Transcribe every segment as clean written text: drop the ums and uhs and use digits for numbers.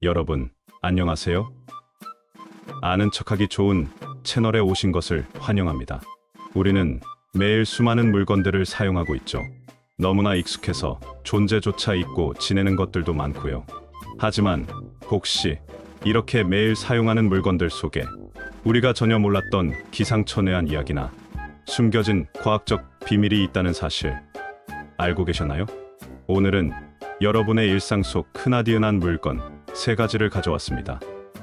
여러분, 안녕하세요. 아는 척하기 좋은 채널에 오신 것을 환영합니다. 우리는 매일 수많은 물건들을 사용하고 있죠. 너무나 익숙해서 존재조차 잊고 지내는 것들도 많고요. 하지만 혹시 이렇게 매일 사용하는 물건들 속에 우리가 전혀 몰랐던 기상천외한 이야기나 숨겨진 과학적 비밀이 있다는 사실 알고 계셨나요? 오늘은 여러분의 일상 속 흔하디흔한 물건 3가지를 가져왔습니다.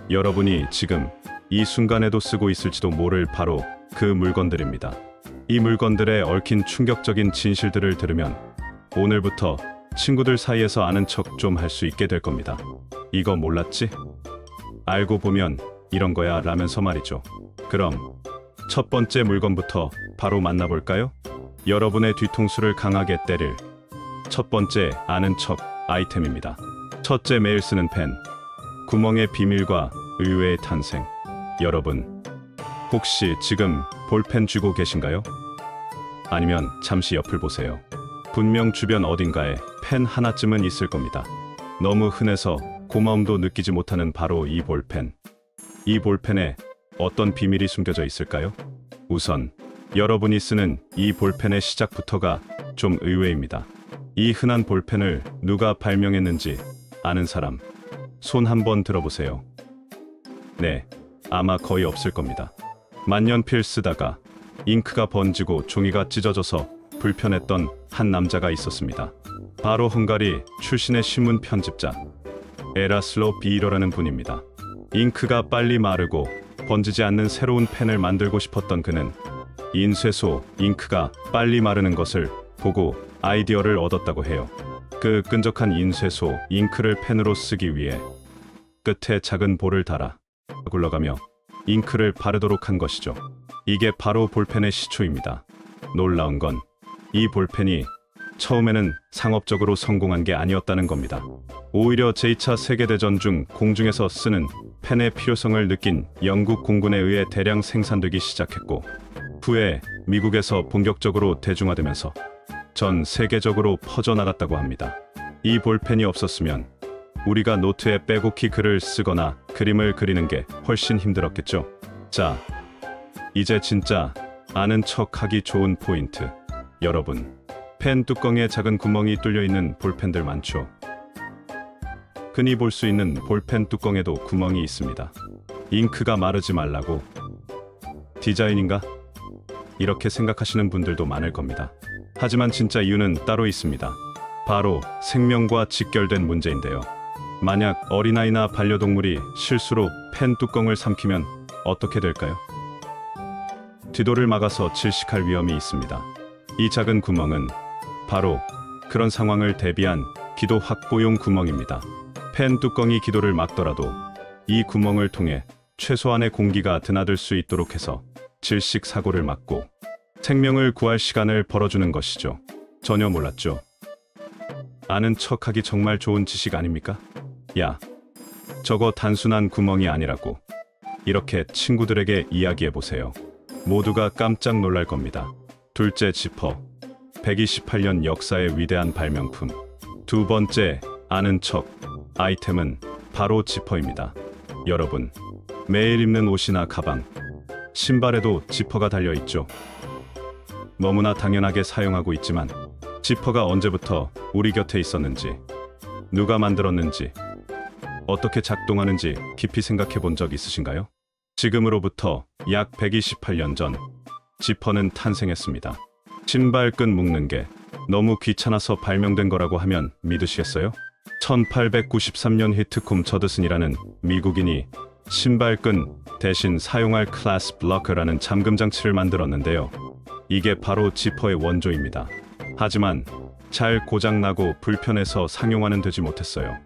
여러분이 지금 이 순간에도 쓰고 있을지도 모를 바로 그 물건들입니다. 이 물건들에 얽힌 충격적인 진실들을 들으면 오늘부터 친구들 사이에서 아는 척 좀 할 수 있게 될 겁니다. 이거 몰랐지? 알고 보면 이런 거야 라면서 말이죠. 그럼 첫 번째 물건부터 바로 만나볼까요? 여러분의 뒤통수를 강하게 때릴 첫 번째 아는 척 아이템입니다. 첫째, 매일 쓰는 펜. 구멍의 비밀과 의외의 탄생. 여러분, 혹시 지금 볼펜 쥐고 계신가요? 아니면 잠시 옆을 보세요. 분명 주변 어딘가에 펜 하나쯤은 있을 겁니다. 너무 흔해서 고마움도 느끼지 못하는 바로 이 볼펜. 이 볼펜에 어떤 비밀이 숨겨져 있을까요? 우선 여러분이 쓰는 이 볼펜의 시작부터가 좀 의외입니다. 이 흔한 볼펜을 누가 발명했는지 아는 사람, 손 한번 들어보세요. 네, 아마 거의 없을 겁니다. 만년필 쓰다가 잉크가 번지고 종이가 찢어져서 불편했던 한 남자가 있었습니다. 바로 헝가리 출신의 신문 편집자 에라슬로 비이러라는 분입니다. 잉크가 빨리 마르고 번지지 않는 새로운 펜을 만들고 싶었던 그는 인쇄소 잉크가 빨리 마르는 것을 보고 아이디어를 얻었다고 해요. 그 끈적한 인쇄소 잉크를 펜으로 쓰기 위해 끝에 작은 볼을 달아 굴러가며 잉크를 바르도록 한 것이죠. 이게 바로 볼펜의 시초입니다. 놀라운 건 이 볼펜이 처음에는 상업적으로 성공한 게 아니었다는 겁니다. 오히려 제2차 세계대전 중 공중에서 쓰는 펜의 필요성을 느낀 영국 공군에 의해 대량 생산되기 시작했고, 후에 미국에서 본격적으로 대중화되면서 전 세계적으로 퍼져나갔다고 합니다. 이 볼펜이 없었으면 우리가 노트에 빼곡히 글을 쓰거나 그림을 그리는 게 훨씬 힘들었겠죠. 자, 이제 진짜 아는 척하기 좋은 포인트. 여러분, 펜 뚜껑에 작은 구멍이 뚫려 있는 볼펜들 많죠? 흔히 볼 수 있는 볼펜 뚜껑에도 구멍이 있습니다. 잉크가 마르지 말라고. 디자인인가? 이렇게 생각하시는 분들도 많을 겁니다. 하지만 진짜 이유는 따로 있습니다. 바로 생명과 직결된 문제인데요. 만약 어린아이나 반려동물이 실수로 펜 뚜껑을 삼키면 어떻게 될까요? 뒤도를 막아서 질식할 위험이 있습니다. 이 작은 구멍은 바로 그런 상황을 대비한 기도 확보용 구멍입니다. 펜 뚜껑이 기도를 막더라도 이 구멍을 통해 최소한의 공기가 드나들 수 있도록 해서 질식 사고를 막고 생명을 구할 시간을 벌어주는 것이죠. 전혀 몰랐죠? 아는 척하기 정말 좋은 지식 아닙니까? 야, 저거 단순한 구멍이 아니라고. 이렇게 친구들에게 이야기해보세요. 모두가 깜짝 놀랄 겁니다. 둘째, 지퍼. 128년 역사의 위대한 발명품. 두 번째 아는 척 아이템은 바로 지퍼입니다. 여러분, 매일 입는 옷이나 가방, 신발에도 지퍼가 달려있죠. 너무나 당연하게 사용하고 있지만 지퍼가 언제부터 우리 곁에 있었는지, 누가 만들었는지, 어떻게 작동하는지 깊이 생각해 본 적 있으신가요? 지금으로부터 약 128년 전 지퍼는 탄생했습니다. 신발끈 묶는 게 너무 귀찮아서 발명된 거라고 하면 믿으시겠어요? 1893년 히트콤 저드슨이라는 미국인이 신발끈 대신 사용할 클래스프 럭커라는 잠금 장치를 만들었는데요. 이게 바로 지퍼의 원조입니다. 하지만 잘 고장나고 불편해서 상용화는 되지 못했어요.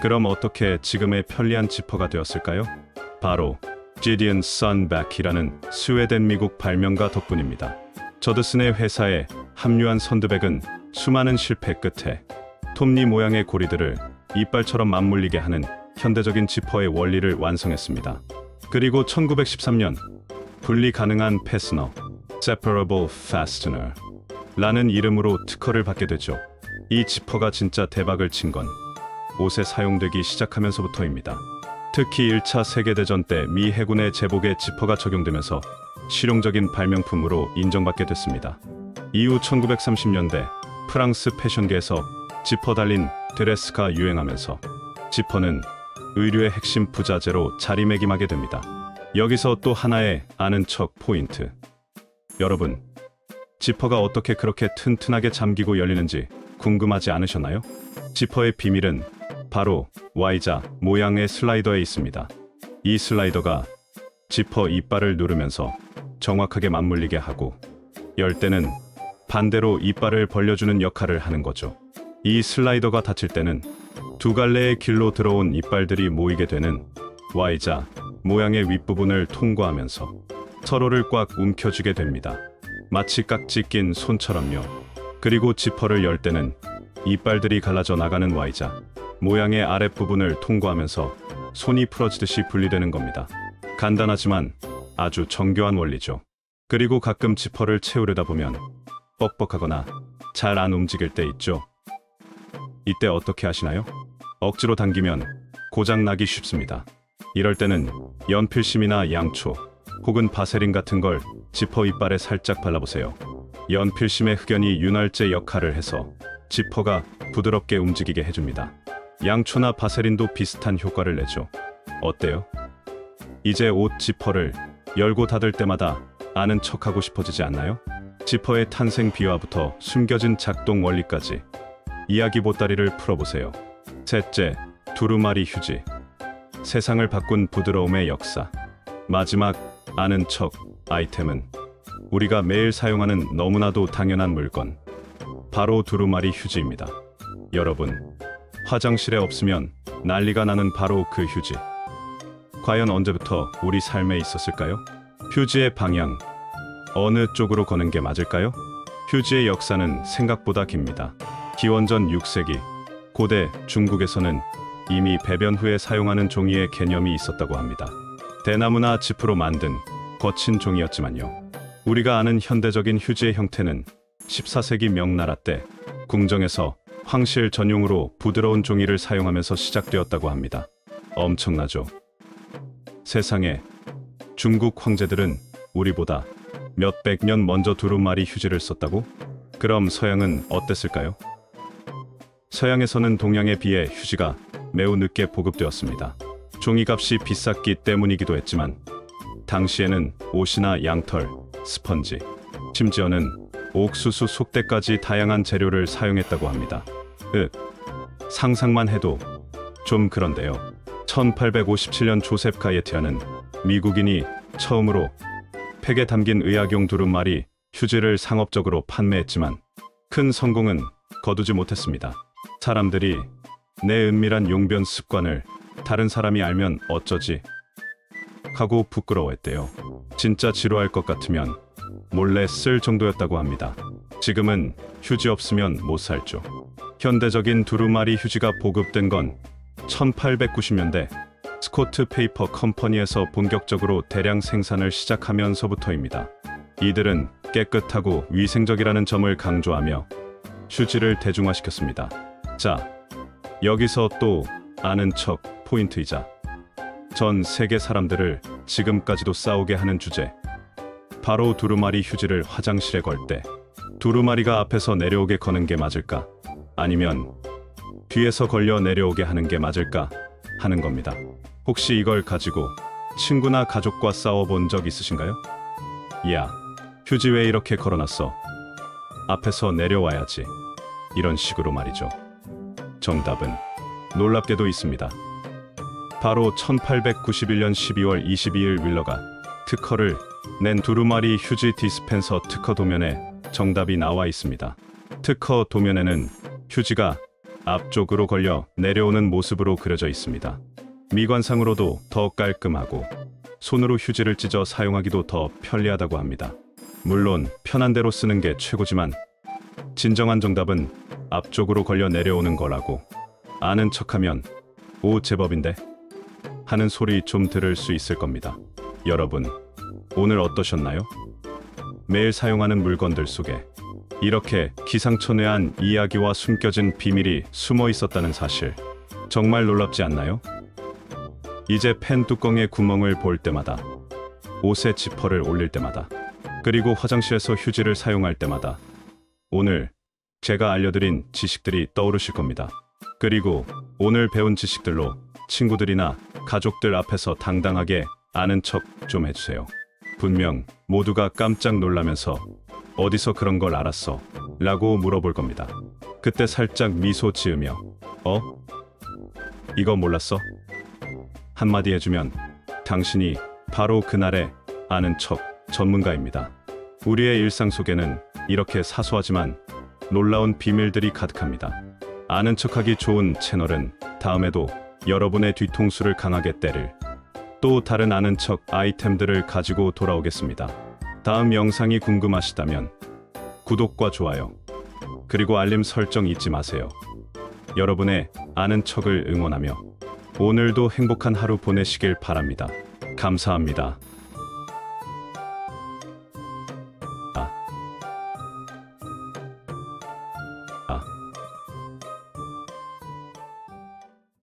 그럼 어떻게 지금의 편리한 지퍼가 되었을까요? 바로 지디언 선백이라는 스웨덴 미국 발명가 덕분입니다. 저드슨의 회사에 합류한 선드백은 수많은 실패 끝에 톱니 모양의 고리들을 이빨처럼 맞물리게 하는 현대적인 지퍼의 원리를 완성했습니다. 그리고 1913년 분리 가능한 패스너, Separable Fastener 라는 이름으로 특허를 받게 되죠. 이 지퍼가 진짜 대박을 친 건 옷에 사용되기 시작하면서부터입니다. 특히 1차 세계대전 때 미 해군의 제복에 지퍼가 적용되면서 실용적인 발명품으로 인정받게 됐습니다. 이후 1930년대 프랑스 패션계에서 지퍼 달린 드레스가 유행하면서 지퍼는 의류의 핵심 부자재로 자리매김하게 됩니다. 여기서 또 하나의 아는 척 포인트. 여러분, 지퍼가 어떻게 그렇게 튼튼하게 잠기고 열리는지 궁금하지 않으셨나요? 지퍼의 비밀은 바로 Y자 모양의 슬라이더에 있습니다. 이 슬라이더가 지퍼 이빨을 누르면서 정확하게 맞물리게 하고 열 때는 반대로 이빨을 벌려주는 역할을 하는 거죠. 이 슬라이더가 닫힐 때는 두 갈래의 길로 들어온 이빨들이 모이게 되는 Y자 모양의 윗부분을 통과하면서 서로를 꽉 움켜쥐게 됩니다. 마치 깍지 낀 손처럼요. 그리고 지퍼를 열 때는 이빨들이 갈라져 나가는 Y자 모양의 아랫부분을 통과하면서 손이 풀어지듯이 분리되는 겁니다. 간단하지만 아주 정교한 원리죠. 그리고 가끔 지퍼를 채우려다 보면 뻑뻑하거나 잘 안 움직일 때 있죠. 이때 어떻게 하시나요? 억지로 당기면 고장나기 쉽습니다. 이럴 때는 연필심이나 양초 혹은 바세린 같은 걸 지퍼 이빨에 살짝 발라보세요. 연필심의 흑연이 윤활제 역할을 해서 지퍼가 부드럽게 움직이게 해줍니다. 양초나 바세린도 비슷한 효과를 내죠. 어때요? 이제 옷 지퍼를 열고 닫을 때마다 아는 척하고 싶어지지 않나요? 지퍼의 탄생 비화부터 숨겨진 작동 원리까지 이야기 보따리를 풀어보세요. 셋째, 두루마리 휴지. 세상을 바꾼 부드러움의 역사. 마지막 아는 척 아이템은 우리가 매일 사용하는 너무나도 당연한 물건, 바로 두루마리 휴지입니다. 여러분, 화장실에 없으면 난리가 나는 바로 그 휴지. 과연 언제부터 우리 삶에 있었을까요? 휴지의 방향, 어느 쪽으로 거는 게 맞을까요? 휴지의 역사는 생각보다 깁니다. 기원전 6세기, 고대 중국에서는 이미 배변 후에 사용하는 종이의 개념이 있었다고 합니다. 대나무나 지프로 만든 거친 종이였지만요. 우리가 아는 현대적인 휴지의 형태는 14세기 명나라 때 궁정에서 황실 전용으로 부드러운 종이를 사용하면서 시작되었다고 합니다. 엄청나죠? 세상에, 중국 황제들은 우리보다 몇백 년 먼저 두루마리 휴지를 썼다고? 그럼 서양은 어땠을까요? 서양에서는 동양에 비해 휴지가 매우 늦게 보급되었습니다. 종이값이 비쌌기 때문이기도 했지만 당시에는 옷이나 양털, 스펀지, 심지어는 옥수수 속대까지 다양한 재료를 사용했다고 합니다. 상상만 해도 좀 그런데요. 1857년 조셉 가예티아는 미국인이 처음으로 팩에 담긴 의학용 두루마리 휴지를 상업적으로 판매했지만 큰 성공은 거두지 못했습니다. 사람들이 내 은밀한 용변 습관을 다른 사람이 알면 어쩌지? 하고 부끄러워했대요. 진짜 지루할 것 같으면 몰래 쓸 정도였다고 합니다. 지금은 휴지 없으면 못 살죠. 현대적인 두루마리 휴지가 보급된 건 1890년대 스코트 페이퍼 컴퍼니에서 본격적으로 대량 생산을 시작하면서부터입니다. 이들은 깨끗하고 위생적이라는 점을 강조하며 휴지를 대중화시켰습니다. 자, 여기서 또 아는 척 포인트이자 전 세계 사람들을 지금까지도 싸우게 하는 주제, 바로 두루마리 휴지를 화장실에 걸 때 두루마리가 앞에서 내려오게 거는 게 맞을까? 아니면 뒤에서 걸려 내려오게 하는 게 맞을까? 하는 겁니다. 혹시 이걸 가지고 친구나 가족과 싸워본 적 있으신가요? 야, 휴지 왜 이렇게 걸어놨어? 앞에서 내려와야지. 이런 식으로 말이죠. 정답은 놀랍게도 있습니다. 바로 1891년 12월 22일 윌러가 특허를 낸 두루마리 휴지 디스펜서 특허 도면에 정답이 나와 있습니다. 특허 도면에는 휴지가 앞쪽으로 걸려 내려오는 모습으로 그려져 있습니다. 미관상으로도 더 깔끔하고 손으로 휴지를 찢어 사용하기도 더 편리하다고 합니다. 물론 편한 대로 쓰는 게 최고지만 진정한 정답은 앞쪽으로 걸려 내려오는 거라고 아는 척하면 오 제법인데 하는 소리 좀 들을 수 있을 겁니다. 여러분, 오늘 어떠셨나요? 매일 사용하는 물건들 속에 이렇게 기상천외한 이야기와 숨겨진 비밀이 숨어 있었다는 사실, 정말 놀랍지 않나요? 이제 펜 뚜껑에 구멍을 볼 때마다, 옷에 지퍼를 올릴 때마다, 그리고 화장실에서 휴지를 사용할 때마다 오늘 제가 알려드린 지식들이 떠오르실 겁니다. 그리고 오늘 배운 지식들로 친구들이나 가족들 앞에서 당당하게 아는 척 좀 해주세요. 분명 모두가 깜짝 놀라면서 어디서 그런 걸 알았어? 라고 물어볼 겁니다. 그때 살짝 미소 지으며 이거 몰랐어? 한마디 해주면 당신이 바로 그날의 아는 척 전문가입니다. 우리의 일상 속에는 이렇게 사소하지만 놀라운 비밀들이 가득합니다. 아는 척하기 좋은 채널은 다음에도 여러분의 뒤통수를 강하게 때릴 또 다른 아는 척 아이템들을 가지고 돌아오겠습니다. 다음 영상이 궁금하시다면 구독과 좋아요 그리고 알림 설정 잊지 마세요. 여러분의 아는 척을 응원하며 오늘도 행복한 하루 보내시길 바랍니다. 감사합니다. 아.